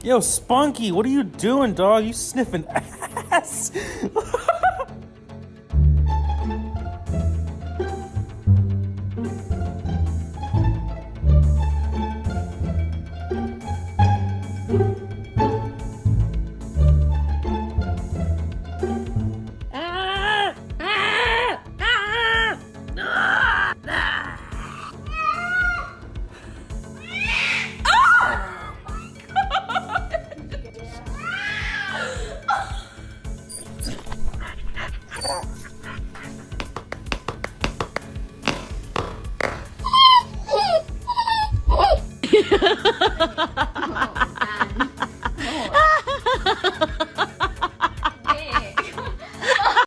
Yo, Spunky, what are you doing, dog? You sniffing ass? Ha ha ha ha!